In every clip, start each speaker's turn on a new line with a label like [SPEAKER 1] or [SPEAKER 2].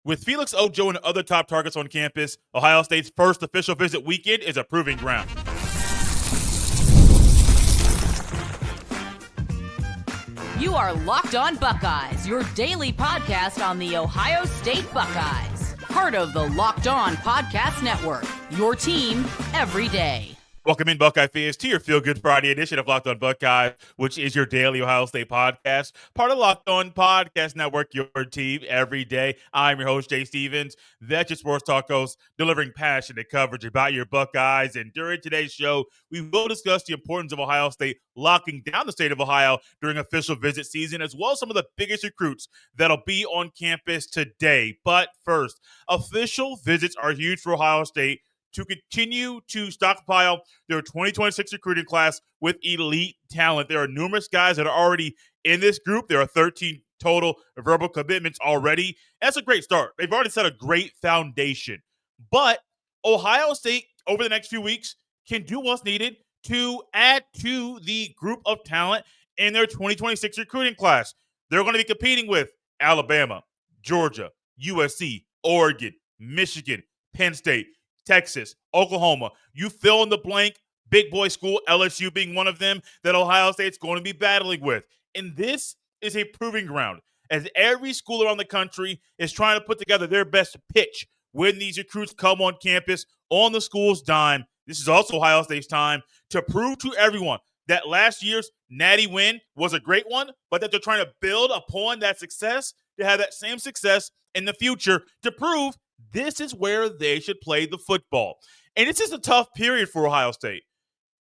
[SPEAKER 1] With Felix Ojo and other top targets on campus, Ohio State's first official visit weekend is a proving ground.
[SPEAKER 2] You are Locked On Buckeyes, your daily podcast on the Ohio State Buckeyes. Part of the Locked On Podcast Network, your team every day.
[SPEAKER 1] Welcome in, Buckeye fans, to your Feel Good Friday edition of Locked On Buckeye, which is your daily Ohio State podcast, part of Locked On Podcast Network, your team every day. I'm your host, Jay Stevens, that's your sports talk host, delivering passionate coverage about your Buckeyes. And during today's show, we will discuss the importance of Ohio State locking down the state of Ohio during official visit season, as well as some of the biggest recruits that'll be on campus today. But first, official visits are huge for Ohio State to continue to stockpile their 2026 recruiting class with elite talent. There are numerous guys that are already in this group. There are 13 total verbal commitments already. That's a great start. They've already set a great foundation. But Ohio State, over the next few weeks, can do what's needed to add to the group of talent in their 2026 recruiting class. They're going to be competing with Alabama, Georgia, USC, Oregon, Michigan, Penn State, Texas, Oklahoma. You fill in the blank, big boy school, LSU being one of them, that Ohio State's going to be battling with. And this is a proving ground, as every school around the country is trying to put together their best pitch when these recruits come on campus on the school's dime. This is also Ohio State's time to prove to everyone that last year's Natty win was a great one, but that they're trying to build upon that success to have that same success in the future to prove this is where they should play the football. And it's just a tough period for Ohio State.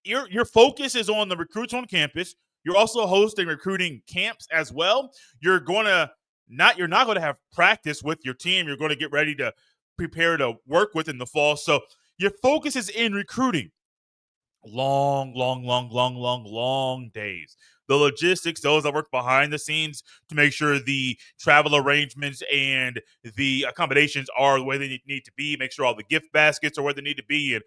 [SPEAKER 1] Your focus is on the recruits on campus. You're also hosting recruiting camps as well. You're not going to have practice with your team. You're going to get ready to prepare to work with in the fall. So your focus is in recruiting. Long days. The logistics, those that work behind the scenes to make sure the travel arrangements and the accommodations are the way they need to be, make sure all the gift baskets are where they need to be, and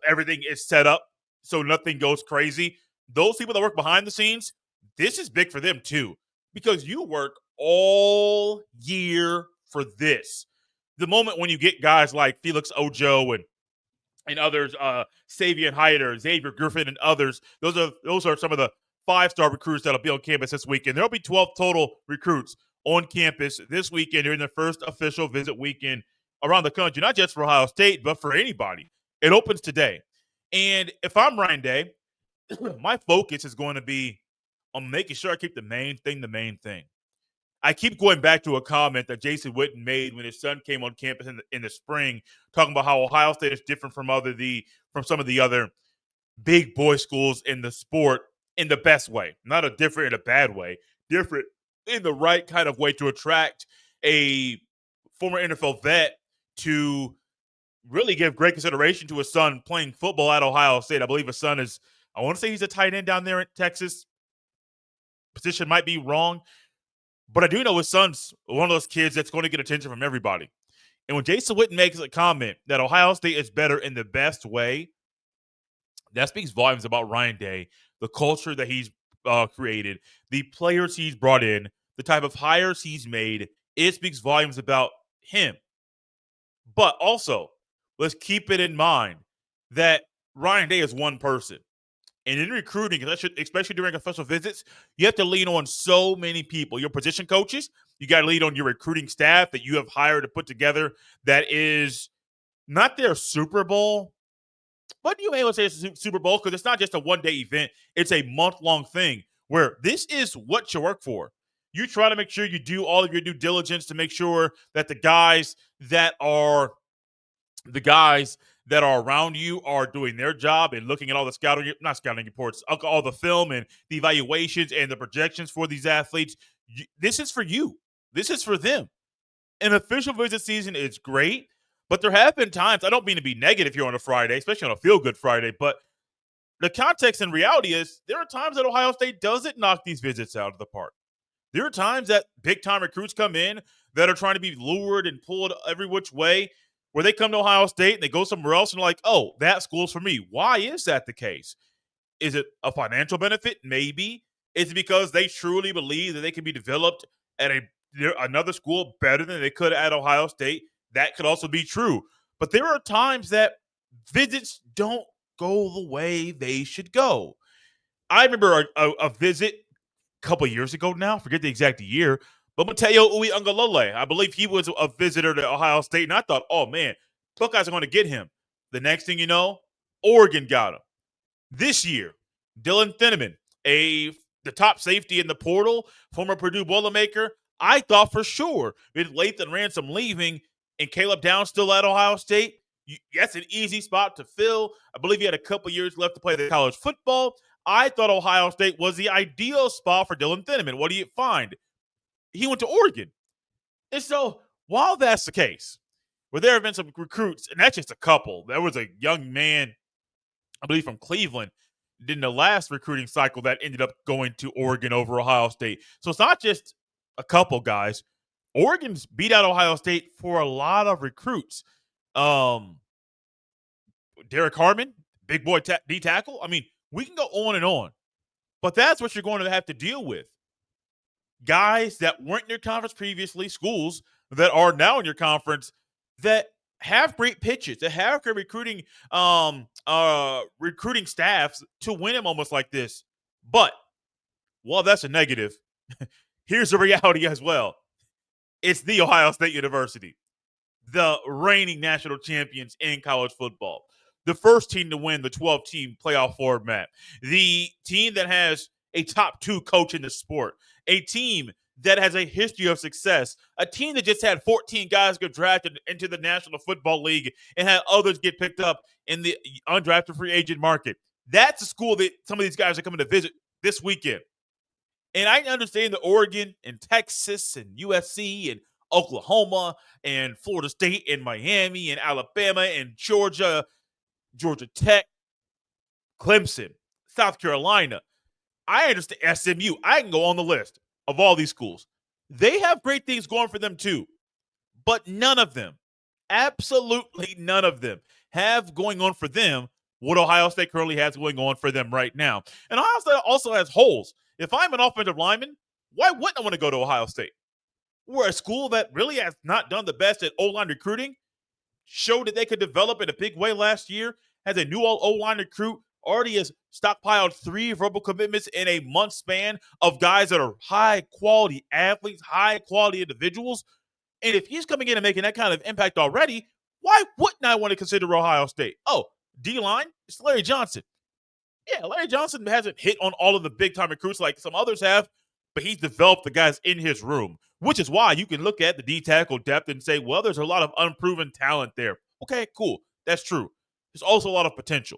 [SPEAKER 1] everything is set up so nothing goes crazy. Those people that work behind the scenes, this is big for them too, because you work all year for this. The moment when you get guys like Felix Ojo and others, Savion Hiter, Xavier Griffin, and others, those are some of the five-star recruits that'll be on campus this weekend. There'll be 12 total recruits on campus this weekend during the first official visit weekend around the country, not just for Ohio State, but for anybody. It opens today. And if I'm Ryan Day, my focus is going to be on making sure I keep the main thing. I keep going back to a comment that Jason Witten made when his son came on campus in the spring, talking about how Ohio State is different from some of the other big boy schools in the sport in the best way, not a different in a bad way, different in the right kind of way to attract a former NFL vet to really give great consideration to his son playing football at Ohio State. I believe his son is, I want to say he's a tight end down there in Texas. Position might be wrong, but I do know his son's one of those kids that's going to get attention from everybody. And when Jason Witten makes a comment that Ohio State is better in the best way, that speaks volumes about Ryan Day, the culture that he's created, the players he's brought in, the type of hires he's made. It speaks volumes about him. But also, let's keep it in mind that Ryan Day is one person. And in recruiting, especially during official visits, you have to lean on so many people. Your position coaches, you got to lean on your recruiting staff that you have hired to put together that is not their Super Bowl, but you may as well say it's a Super Bowl because it's not just a one-day event. It's a month-long thing where this is what you work for. You try to make sure you do all of your due diligence to make sure that the guys that are around you are doing their job and looking at all the not scouting reports, all the film and the evaluations and the projections for these athletes. This is for you. This is for them. An official visit season is great, but there have been times, I don't mean to be negative here on a Friday, especially on a feel-good Friday, but the context and reality is there are times that Ohio State doesn't knock these visits out of the park. There are times that big-time recruits come in that are trying to be lured and pulled every which way, where they come to Ohio State and they go somewhere else and they're like, oh, that school's for me. Why is that the case? Is it a financial benefit? Maybe. Is it because they truly believe that they can be developed at a another school better than they could at Ohio State, that could also be true. But there are times that visits don't go the way they should go. I remember a visit a couple years ago now, forget the exact year, but Mateo Uiagalelei, I believe he was a visitor to Ohio State, and I thought, oh man, Buckeyes are going to get him. The next thing you know, Oregon got him. This year, Dylan Thieneman, the top safety in the portal, former Purdue Boilermaker, I thought for sure with Lathan Ransom leaving and Caleb Downs still at Ohio State, that's an easy spot to fill. I believe he had a couple years left to play the college football. I thought Ohio State was the ideal spot for Dylan Thieneman. What do you find? He went to Oregon. And so while that's the case, where there have been some recruits, and that's just a couple. There was a young man, I believe from Cleveland, in the last recruiting cycle that ended up going to Oregon over Ohio State. So it's not just a couple guys. Oregon's beat out Ohio State for a lot of recruits. Derek Harmon, big boy D tackle. I mean, we can go on and on. But that's what you're going to have to deal with. Guys that weren't in your conference previously, schools that are now in your conference that have great pitches, that have great recruiting staffs to win them almost like this. But while that's a negative, here's the reality as well. It's the Ohio State University, the reigning national champions in college football, the first team to win the 12-team playoff format, the team that has a top 2 coach in the sport, a team that has a history of success, a team that just had 14 guys get drafted into the National Football League and had others get picked up in the undrafted free agent market. That's a school that some of these guys are coming to visit this weekend. And I understand that Oregon and Texas and USC and Oklahoma and Florida State and Miami and Alabama and Georgia Tech, Clemson, South Carolina. I understand SMU. I can go on the list of all these schools. They have great things going for them too. But none of them, absolutely none of them, have going on for them what Ohio State currently has going on for them right now. And Ohio State also has holes. If I'm an offensive lineman, why wouldn't I want to go to Ohio State? We're a school that really has not done the best at O-line recruiting, showed that they could develop in a big way last year, has a new O-line recruit, already has stockpiled 3 verbal commitments in a month span of guys that are high-quality athletes, high-quality individuals. And if he's coming in and making that kind of impact already, why wouldn't I want to consider Ohio State? Oh, D-line, it's Larry Johnson. Yeah, Larry Johnson hasn't hit on all of the big-time recruits like some others have, but he's developed the guys in his room, which is why you can look at the D-tackle depth and say, well, there's a lot of unproven talent there. Okay, cool. That's true. There's also a lot of potential.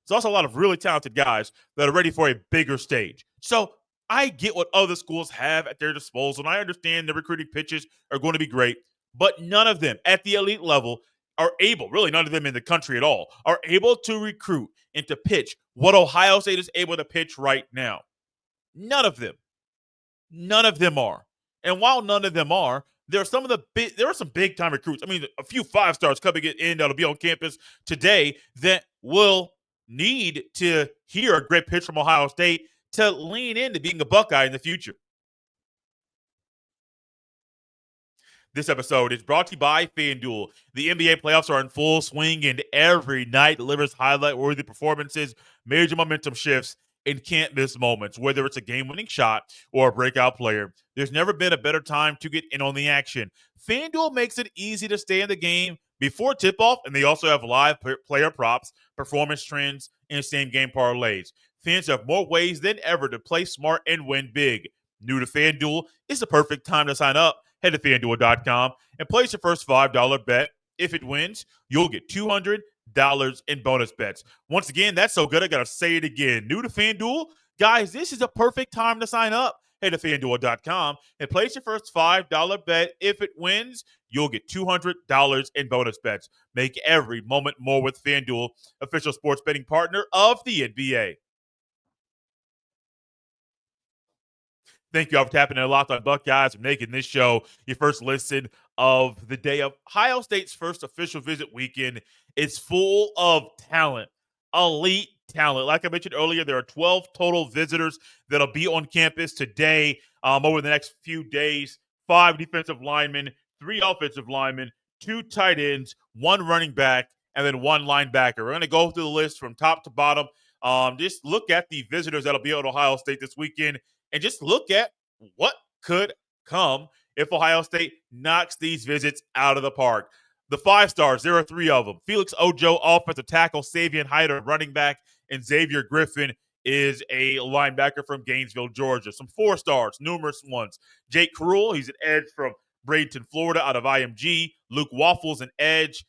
[SPEAKER 1] There's also a lot of really talented guys that are ready for a bigger stage. So I get what other schools have at their disposal, and I understand the recruiting pitches are going to be great, but none of them at the elite level are able, really none of them in the country at all, are able to recruit and to pitch what Ohio State is able to pitch right now. None of them. None of them are. And while none of them are, there are some big time recruits. I mean, a few 5-stars coming in that'll be on campus today that will need to hear a great pitch from Ohio State to lean into being a Buckeye in the future. This episode is brought to you by FanDuel. The NBA playoffs are in full swing, and every night delivers highlight-worthy performances, major momentum shifts, and can't miss moments. Whether it's a game-winning shot or a breakout player, there's never been a better time to get in on the action. FanDuel makes it easy to stay in the game before tip-off, and they also have live player props, performance trends, and same-game parlays. Fans have more ways than ever to play smart and win big. New to FanDuel, it's the perfect time to sign up. Head to FanDuel.com and place your first $5 bet. If it wins, you'll get $200 in bonus bets. Once again, that's so good, I got to say it again. New to FanDuel? Guys, this is a perfect time to sign up. Head to FanDuel.com and place your first $5 bet. If it wins, you'll get $200 in bonus bets. Make every moment more with FanDuel, official sports betting partner of the NBA. Thank you all for tapping in Locked on Buckeyes and making this show your first listen of the day of Ohio State's first official visit weekend. It's full of talent, elite talent. Like I mentioned earlier, there are 12 total visitors that'll be on campus today over the next few days 5 defensive linemen, 3 offensive linemen, 2 tight ends, 1 running back, and then 1 linebacker. We're going to go through the list from top to bottom. Just look at the visitors that'll be at Ohio State this weekend, and just look at what could come if Ohio State knocks these visits out of the park. The 5 stars, there are 3 of them. Felix Ojo, offensive tackle, Savion Hiter, running back, and Xavier Griffin is a linebacker from Gainesville, Georgia. Some 4 stars, numerous ones. Jake Cruel, he's an edge from Bradenton, Florida, out of IMG. Luke Waffles, an edge.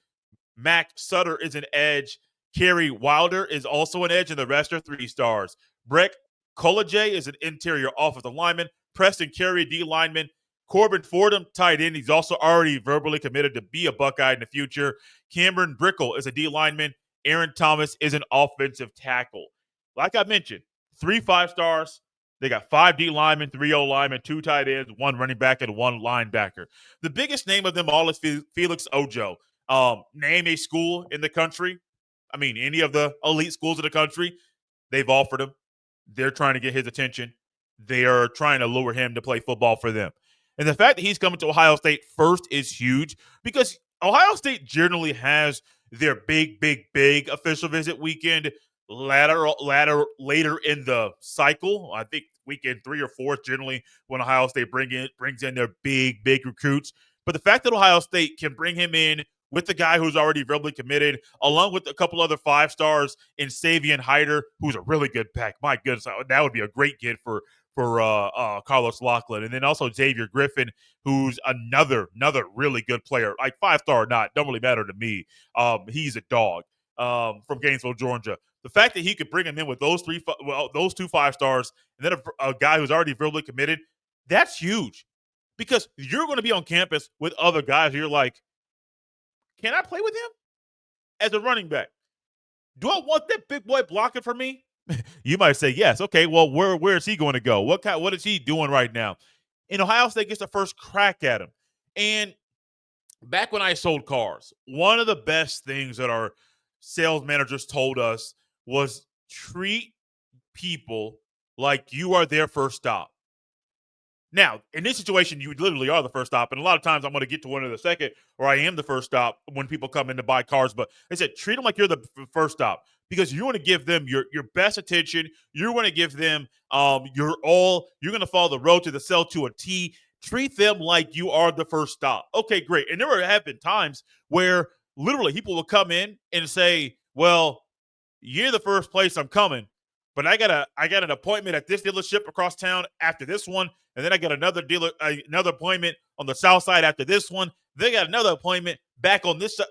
[SPEAKER 1] Mac Sutter is an edge. Kerry Wilder is also an edge, and the rest are 3 stars. Breck Colajay is an interior offensive lineman. Preston Carey, D lineman. Corbin Fordham, tight end. He's also already verbally committed to be a Buckeye in the future. Cameron Brickle is a D lineman. Aaron Thomas is an offensive tackle. Like I mentioned, 3 5 stars. They got 5 D linemen, 3 O linemen, 2 tight ends, 1 running back, and 1 linebacker. The biggest name of them all is Felix Ojo. Name a school in the country. I mean, any of the elite schools in the country, they've offered him. They're trying to get his attention. They are trying to lure him to play football for them. And the fact that he's coming to Ohio State first is huge because Ohio State generally has their big official visit weekend later in the cycle. I think weekend 3 or 4 is generally when Ohio State brings in their big recruits. But the fact that Ohio State can bring him in with the guy who's already verbally committed, along with a couple other 5 stars in Savion Hiter, who's a really good back. My goodness, that would be a great get for Carlos Loughlin. And then also Xavier Griffin, who's another really good player. Like 5-star or not, don't really matter to me. He's a dog from Gainesville, Georgia. The fact that he could bring him in with those 2 5-stars and then a guy who's already verbally committed, that's huge. Because you're going to be on campus with other guys. You're like, can I play with him as a running back? Do I want that big boy blocking for me? You might say yes. Okay, well, where is he going to go? What is he doing right now? And Ohio State gets the first crack at him. And back when I sold cars, one of the best things that our sales managers told us was treat people like you are their first stop. Now, in this situation, you literally are the first stop. And a lot of times I'm going to get to one of the second, or I am the first stop when people come in to buy cars. But they said, treat them like you're the first stop because you want to give them your best attention. You want to give them your all. You're going to follow the road to the sale to a T. Treat them like you are the first stop. Okay, great. And there have been times where literally people will come in and say, well, you're the first place I'm coming. But I got an appointment at this dealership across town after this one, and then I got another appointment on the south side after this one. They got another appointment back on this side.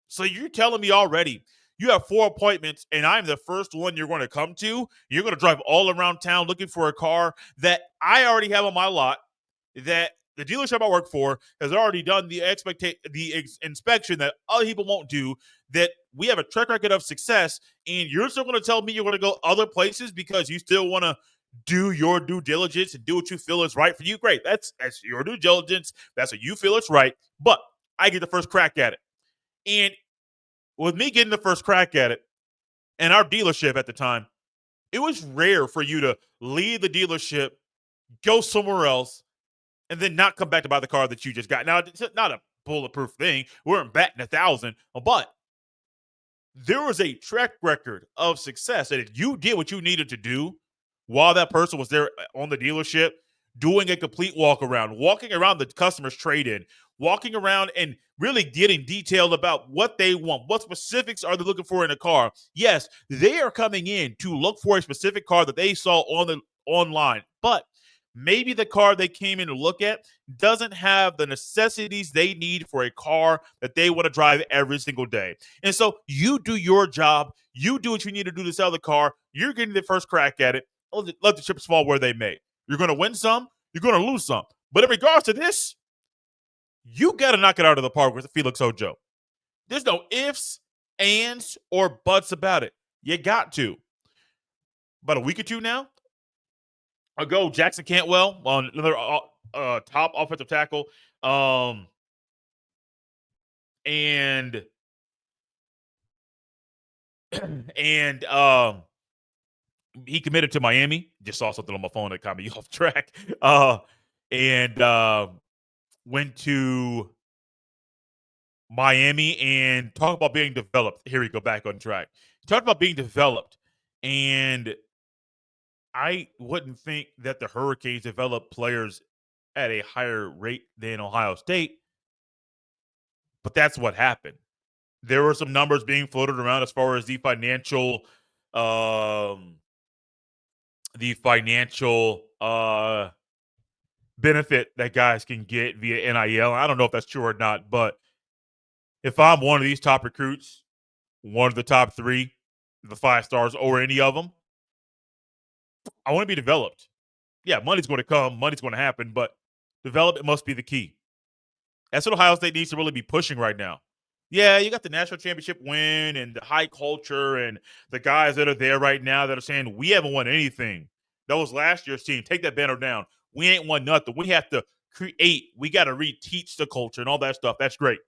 [SPEAKER 1] So you're telling me already you have 4 appointments, and I'm the first one you're going to come to. You're going to drive all around town looking for a car that I already have on my lot, that the dealership I work for has already done the inspection that other people won't do, that we have a track record of success, and you're still going to tell me you're going to go other places because you still want to do your due diligence and do what you feel is right for you. Great. That's your due diligence. That's what you feel is right. But I get the first crack at it. And with me getting the first crack at it, and our dealership at the time, it was rare for you to leave the dealership, go somewhere else, and then not come back to buy the car that you just got. Now, it's not a bulletproof thing. We weren't batting 1,000, but there was a track record of success that if you did what you needed to do while that person was there on the dealership, doing a complete walk around, walking around the customer's trade-in, walking around and really getting detailed about what they want, what specifics are they looking for in a car. Yes, they are coming in to look for a specific car that they saw online, but maybe the car they came in to look at doesn't have the necessities they need for a car that they want to drive every single day. And so you do your job. You do what you need to do to sell the car. You're getting the first crack at it. Let the chips fall where they may. You're going to win some. You're going to lose some. But in regards to this, you got to knock it out of the park with Felix Ojo. There's no ifs, ands, or buts about it. You got to. About a week or 2 now ago, Jackson Cantwell, another top offensive tackle, and he committed to Miami. Just saw something on my phone that got me off track. And went to Miami and talk about being developed. Here we go, back on track. Talk about being developed. And I wouldn't think that the Hurricanes develop players at a higher rate than Ohio State, but that's what happened. There were some numbers being floated around as far as um, the financial benefit that guys can get via NIL. I don't know if that's true or not, but if I'm one of these top recruits, one of the top three, the 5 stars, or any of them, I want to be developed. Yeah, money's going to come, money's going to happen, but development must be the key. That's what Ohio State needs to really be pushing right now. Yeah, you got the national championship win and the high culture and the guys that are there right now that are saying, we haven't won anything. That was last year's team. Take that banner down. We ain't won nothing. We have to create. We got to reteach the culture and all that stuff. That's great.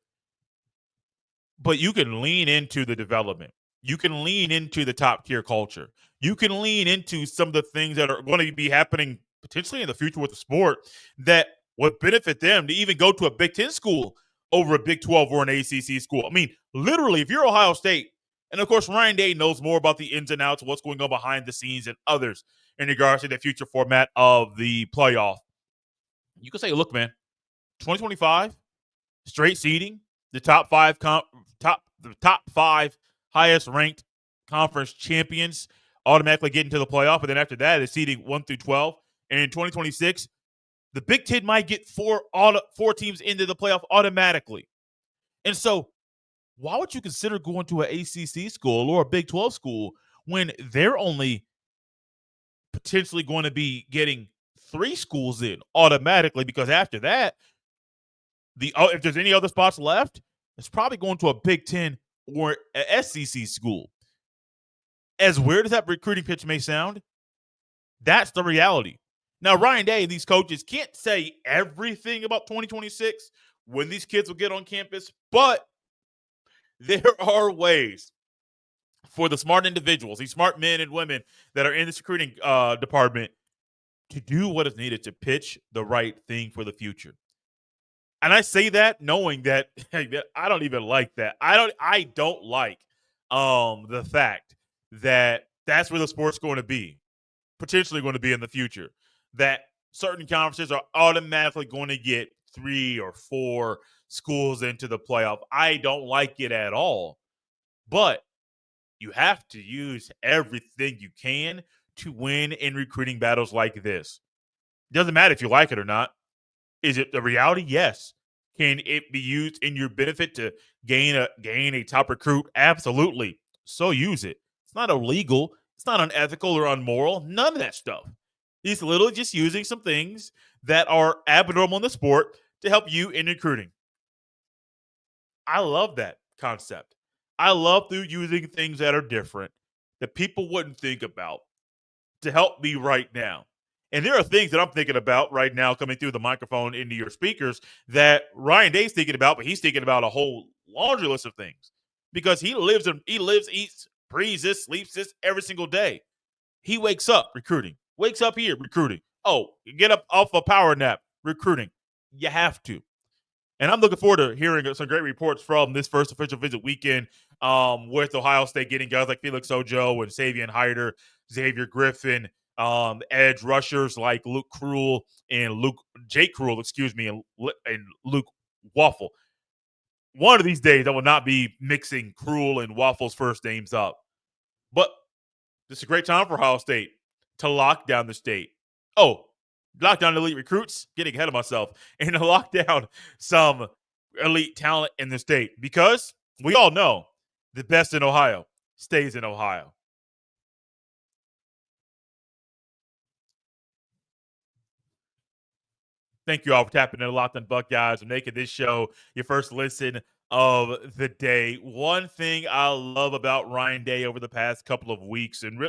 [SPEAKER 1] But you can lean into the development. You can lean into the top tier culture. You can lean into some of the things that are going to be happening potentially in the future with the sport that would benefit them to even go to a Big Ten school over a Big 12 or an ACC school. I mean, literally, if you're Ohio State, and of course, Ryan Day knows more about the ins and outs of what's going on behind the scenes than others in regards to the future format of the playoff. You can say, look, man, 2025, straight seeding, the top five highest ranked conference champions automatically get into the playoff, and then after that is seeding 1 through 12. And in 2026, the Big Ten might get four teams into the playoff automatically. And so, why would you consider going to an ACC school or a Big 12 school when they're only potentially going to be getting 3 schools in automatically? Because after that, if there's any other spots left, it's probably going to a Big Ten or an SEC school. As weird as that recruiting pitch may sound, that's the reality. Now, Ryan Day and these coaches can't say everything about 2026 when these kids will get on campus, but there are ways for the smart individuals, these smart men and women that are in this recruiting department, to do what is needed to pitch the right thing for the future. And I say that knowing that I don't even like that. I don't like the fact that that's where the sport's going to be, potentially going to be in the future. That certain conferences are automatically going to get 3 or 4 schools into the playoff. I don't like it at all. But you have to use everything you can to win in recruiting battles like this. Doesn't matter if you like it or not. Is it the reality? Yes. Can it be used in your benefit to gain a top recruit? Absolutely. So use it. It's not illegal. It's not unethical or unmoral. None of that stuff. He's literally just using some things that are abnormal in the sport to help you in recruiting. I love that concept. I love through using things that are different that people wouldn't think about to help me right now. And there are things that I'm thinking about right now coming through the microphone into your speakers that Ryan Day's thinking about, but he's thinking about a whole laundry list of things because he lives, eats, breathes this, sleeps this every single day. He wakes up recruiting, wakes up here recruiting. Oh, get up off a power nap recruiting. You have to. And I'm looking forward to hearing some great reports from this first official visit weekend with Ohio State getting guys like Felix Ojo and Savion Hiter, Xavier Griffin, edge rushers like Jake Cruel, and Luke Waffle. One of these days, I will not be mixing Cruel and Waffle's first names up. But this is a great time for Ohio State to lock down the state. Oh, lock down elite recruits, getting ahead of myself, and to lock down some elite talent in the state because we all know the best in Ohio stays in Ohio. Thank you all for tapping in Locked on Buckeyes and making this show your first listen of the day. One thing I love about Ryan Day over the past couple of weeks and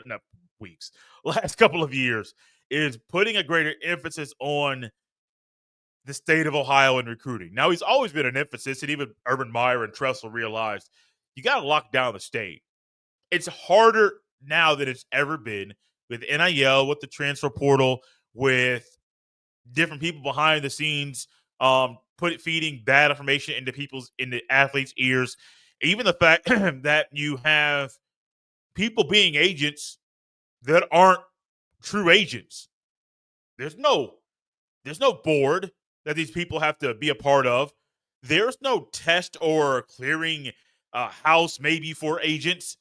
[SPEAKER 1] last couple of years is putting a greater emphasis on the state of Ohio in recruiting. Now, he's always been an emphasis, and even Urban Meyer and Tressel realized you got to lock down the state. It's harder now than it's ever been with NIL, with the transfer portal, with different people behind the scenes feeding bad information into athletes' ears. Even the fact that you have people being agents that aren't true agents. There's no board that these people have to be a part of. There's no test or clearing house maybe for agents.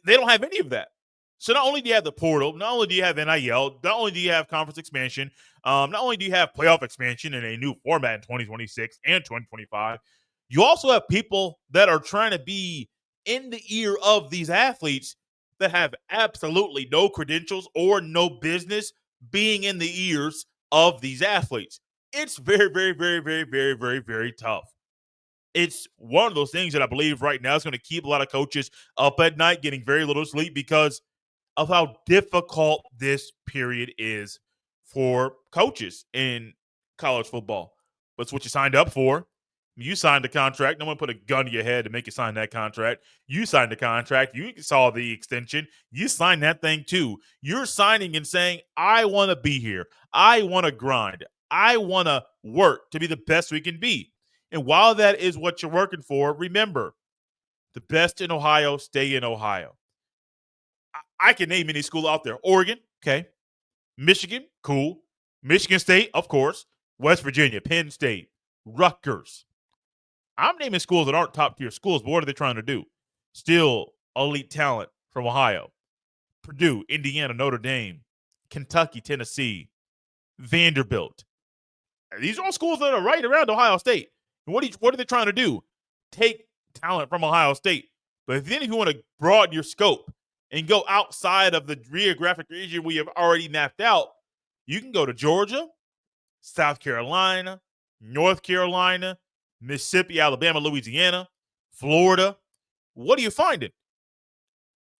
[SPEAKER 1] They don't have any of that. So not only do you have the portal, not only do you have NIL, not only do you have conference expansion, not only do you have playoff expansion in a new format in 2026 and 2025, you also have people that are trying to be in the ear of these athletes that have absolutely no credentials or no business being in the ears of these athletes. It's very, very, very, very, very, very, very tough. It's one of those things that I believe right now is going to keep a lot of coaches up at night, getting very little sleep because of how difficult this period is for coaches in college football. But it's what you signed up for. You signed the contract. No one put a gun to your head to make you sign that contract. You signed the contract. You saw the extension. You signed that thing too. You're signing and saying, I want to be here. I want to grind. I want to work to be the best we can be. And while that is what you're working for, remember, the best in Ohio stay in Ohio. I can name any school out there. Oregon, okay. Michigan, cool. Michigan State, of course. West Virginia, Penn State, Rutgers. I'm naming schools that aren't top tier schools, but what are they trying to do? Steal elite talent from Ohio. Purdue, Indiana, Notre Dame, Kentucky, Tennessee, Vanderbilt. These are all schools that are right around Ohio State. And what are they trying to do? Take talent from Ohio State. But then if you want to broaden your scope and go outside of the geographic region we have already mapped out, you can go to Georgia, South Carolina, North Carolina, Mississippi, Alabama, Louisiana, Florida. What are you finding?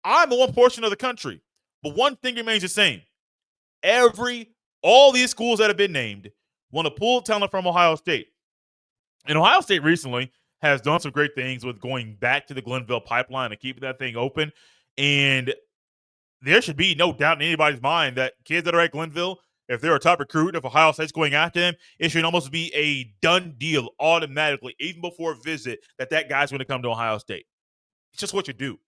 [SPEAKER 1] I'm in one portion of the country, but one thing remains the same. All these schools that have been named want to pull talent from Ohio State. And Ohio State recently has done some great things with going back to the Glenville pipeline and keeping that thing open. And there should be no doubt in anybody's mind that kids that are at Glenville, if they're a top recruit, if Ohio State's going after them, it should almost be a done deal automatically, even before a visit, that guy's going to come to Ohio State. It's just what you do.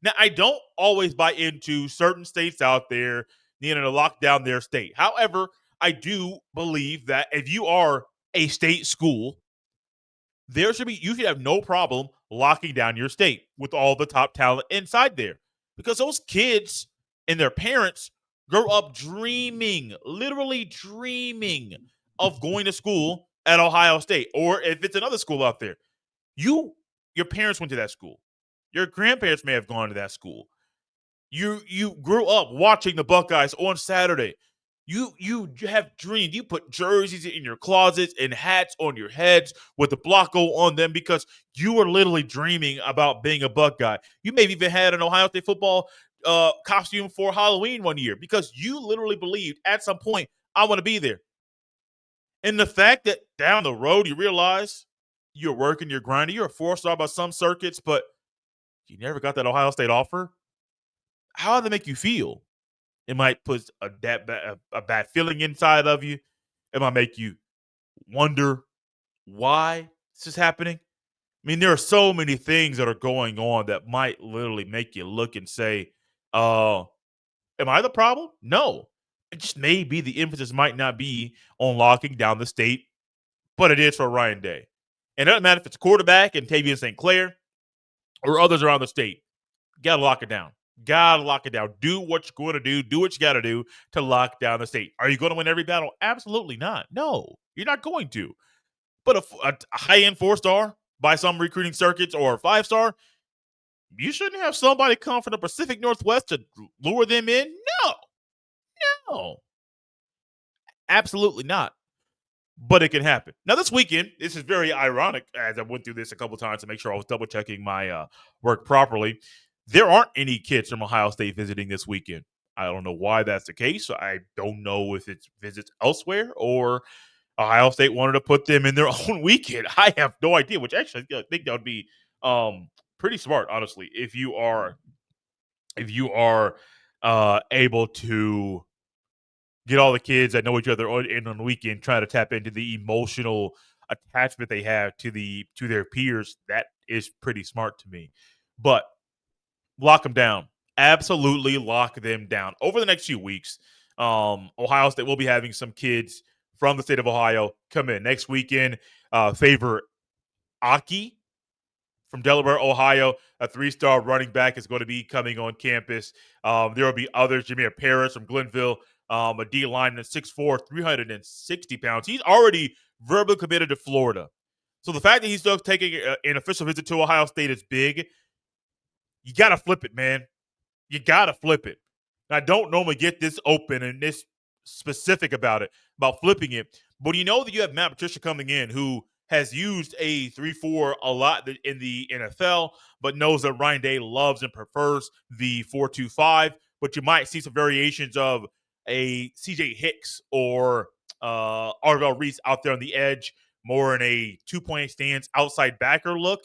[SPEAKER 1] Now, I don't always buy into certain states out there needing to lock down their state. However, I do believe that if you are a state school, you should have no problem locking down your state with all the top talent inside there. Because those kids and their parents grow up dreaming, literally dreaming of going to school at Ohio State. Or if it's another school out there, your parents went to that school. Your grandparents may have gone to that school. You grew up watching the Buckeyes on Saturday. You have dreamed. You put jerseys in your closets and hats on your heads with the Blocko on them because you were literally dreaming about being a Buckeye. You may have even had an Ohio State football costume for Halloween one year because you literally believed at some point, I want to be there. And the fact that down the road you realize you're working, you're grinding, you're a 4-star by some circuits, but you never got that Ohio State offer. How does that make you feel? It might put a bad feeling inside of you. It might make you wonder why this is happening. I mean, there are so many things that are going on that might literally make you look and say, am I the problem? No. It just may be the emphasis might not be on locking down the state, but it is for Ryan Day. And it doesn't matter if it's a quarterback and Tavian St. Clair or others around the state. You got to lock it down. Gotta lock it down. Do what you're going to do. Do what you got to do to lock down the state. Are you going to win every battle? Absolutely not. No, you're not going to. But a high-end 4-star by some recruiting circuits or a 5-star, you shouldn't have somebody come from the Pacific Northwest to lure them in. No. Absolutely not. But it can happen. Now, this weekend, this is very ironic as I went through this a couple times to make sure I was double-checking my work properly. There aren't any kids from Ohio State visiting this weekend. I don't know why that's the case. I don't know if it's visits elsewhere or Ohio State wanted to put them in their own weekend. I have no idea, which actually I think that would be pretty smart, honestly, if you are able to get all the kids that know each other in on the weekend, try to tap into the emotional attachment they have to their peers, that is pretty smart to me. But lock them down. Absolutely lock them down. Over the next few weeks, Ohio State will be having some kids from the state of Ohio come in. Next weekend, Favor Aki from Delaware, Ohio, a 3-star running back, is going to be coming on campus. There will be others. Jamir Perez from Glenville, a D lineman, 6'4", 360 pounds. He's already verbally committed to Florida. So the fact that he's still taking an official visit to Ohio State is big. You got to flip it, man. You got to flip it. And I don't normally get this open and this specific about flipping it. But you know that you have Matt Patricia coming in, who has used a 3-4 a lot in the NFL, but knows that Ryan Day loves and prefers the 4-2-5. But you might see some variations of a CJ Hicks or Arvell Reese out there on the edge, more in a 2-point stance, outside backer look.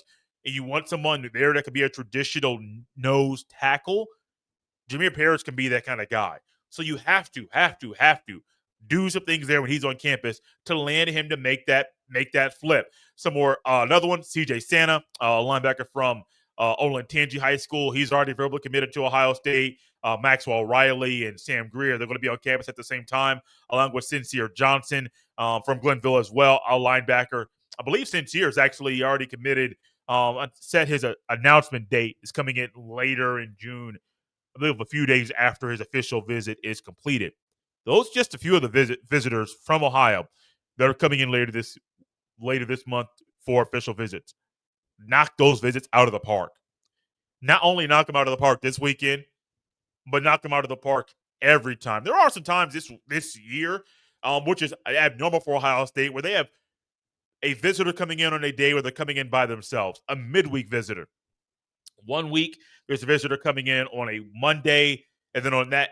[SPEAKER 1] And you want someone there that could be a traditional nose tackle. Jamir Perez can be that kind of guy. So you have to do some things there when he's on campus to land him to make that flip. Some more, another one, CJ Sanna, linebacker from Olentangy High School. He's already verbally committed to Ohio State. Maxwell Riley and Sam Greer, they're going to be on campus at the same time, along with Sincere Johnson from Glenville as well, a linebacker. I believe Sincere is actually already committed. Set his announcement date is coming in later in June, I believe a few days after his official visit is completed. Those are just a few of the visitors from Ohio that are coming in later this month for official visits. Knock those visits out of the park. Not only knock them out of the park this weekend, but knock them out of the park every time. There are some times this year, which is abnormal for Ohio State, where they have a visitor coming in on a day where they're coming in by themselves, a midweek visitor. 1 week, there's a visitor coming in on a Monday, and then on that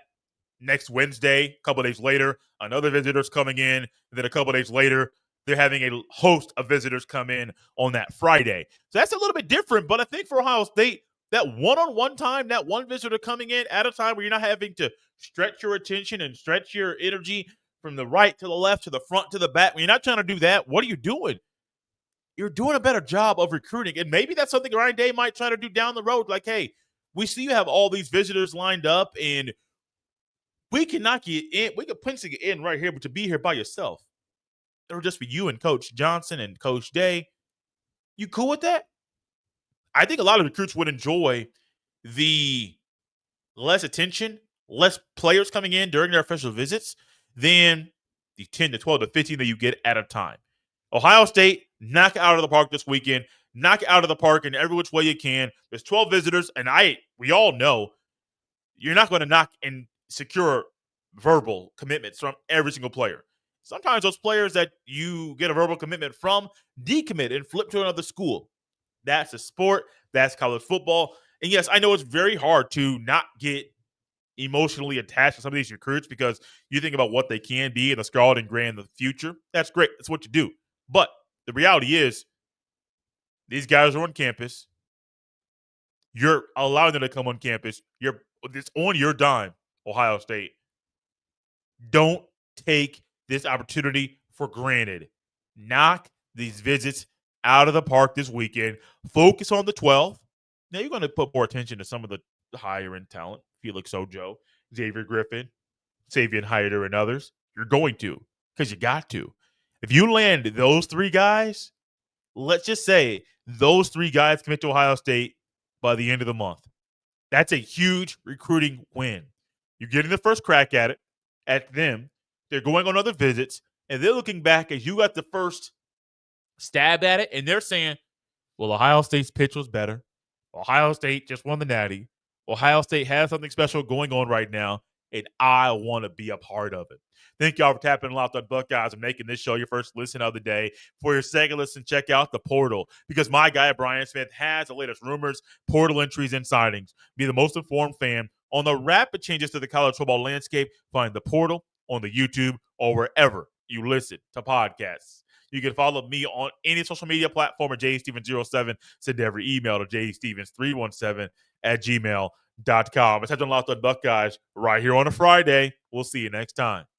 [SPEAKER 1] next Wednesday, a couple of days later, another visitor's coming in, and then a couple of days later, they're having a host of visitors come in on that Friday. So that's a little bit different, but I think for Ohio State, that one-on-one time, that one visitor coming in at a time where you're not having to stretch your attention and stretch your energy from the right to the left to the front to the back, when you're not trying to do that, what are you doing? You're doing a better job of recruiting. And maybe that's something Ryan Day might try to do down the road. Like, hey, we see you have all these visitors lined up, and we can knock you in. We can pencil you in right here, but to be here by yourself, it'll just be you and Coach Johnson and Coach Day. You cool with that? I think a lot of recruits would enjoy the less attention, less players coming in during their official visits than the 10 to 12 to 15 that you get at a time. Ohio State, knock it out of the park this weekend. Knock it out of the park in every which way you can. There's 12 visitors, and we all know you're not going to knock and secure verbal commitments from every single player. Sometimes those players that you get a verbal commitment from decommit and flip to another school. That's a sport. That's college football. And yes, I know it's very hard to not get emotionally attached to some of these recruits because you think about what they can be in the scarlet and gray in the future. That's great. That's what you do. But the reality is, these guys are on campus. You're allowing them to come on campus. It's on your dime, Ohio State. Don't take this opportunity for granted. Knock these visits out of the park this weekend. Focus on the 12. Now you're going to put more attention to some of the higher end talent, Felix Ojo, Xavier Griffin, Savion Hiter, and others. You're going to, because you got to. If you land those three guys, let's just say those three guys commit to Ohio State by the end of the month. That's a huge recruiting win. You're getting the first crack at it, at them. They're going on other visits, and they're looking back as you got the first stab at it, and they're saying, well, Ohio State's pitch was better. Ohio State just won the Natty. Ohio State has something special going on right now, and I want to be a part of it. Thank y'all for tapping Locked On Buckeyes and making this show your first listen of the day. For your second listen, check out the portal, because my guy, Brian Smith, has the latest rumors, portal entries, and signings. Be the most informed fan on the rapid changes to the college football landscape. Find the portal on the YouTube or wherever you listen to podcasts. You can follow me on any social media platform at jstevens07. Send every email to jstevens317@gmail.com. It's time to Locked On Buckeyes right here on a Friday. We'll see you next time.